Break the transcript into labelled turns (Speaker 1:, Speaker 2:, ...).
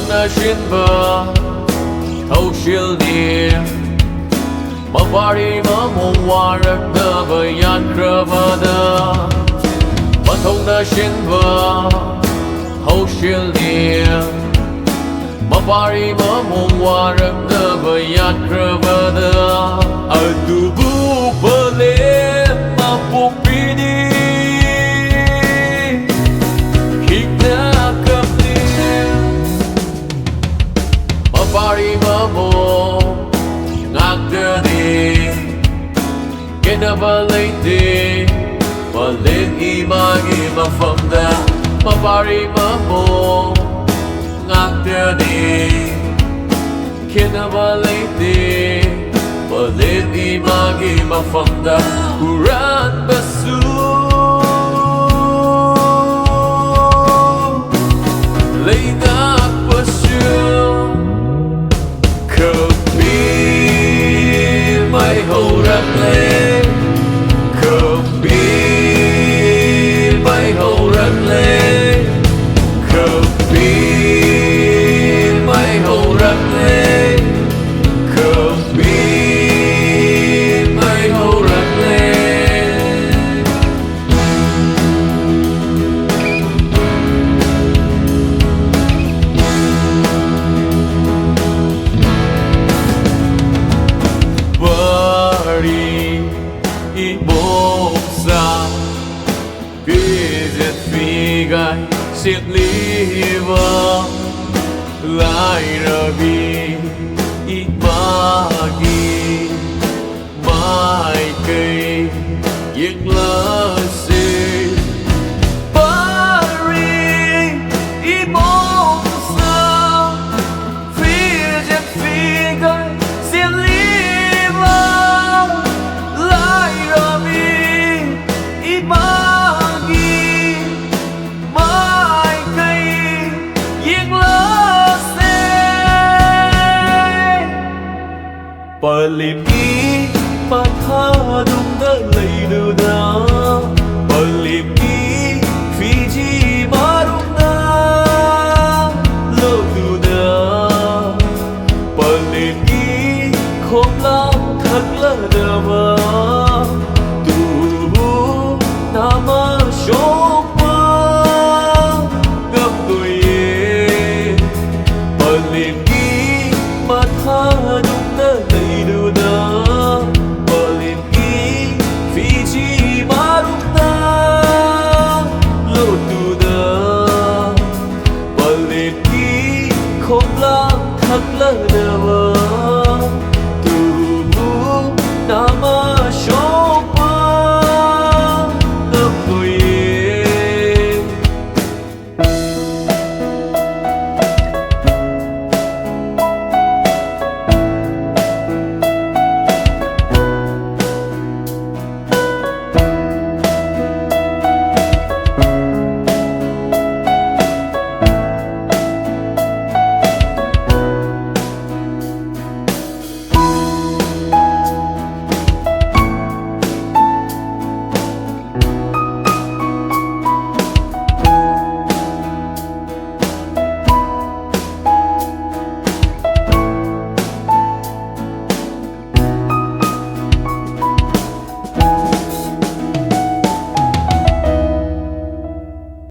Speaker 1: na xuyên bờ thâu siêu địa mà party mà mong hoa rực nở với yan krơ vơ đơ mà thâu na xuyên bờ thâu siêu địa mà party mà mong hoa rực nở với yan krơ vơ đơ ở tu bu bờ lên mà buộc đi đi party mamo ngakde di kinabalay di walin imagi mafamda ma party mamo ngakde di kinabalay di walin imagi mafamda kuran basu leidak basu meihourakle khambi meihourakle khambi meihourakle khambi meihourakle gai siết liver lại rabi ít magi mai cây giết lỡ xì Paris ít bóng xa phía trên phía gai siết liver lại rabi ít Palim ý mà tha đúng đã lấy được đó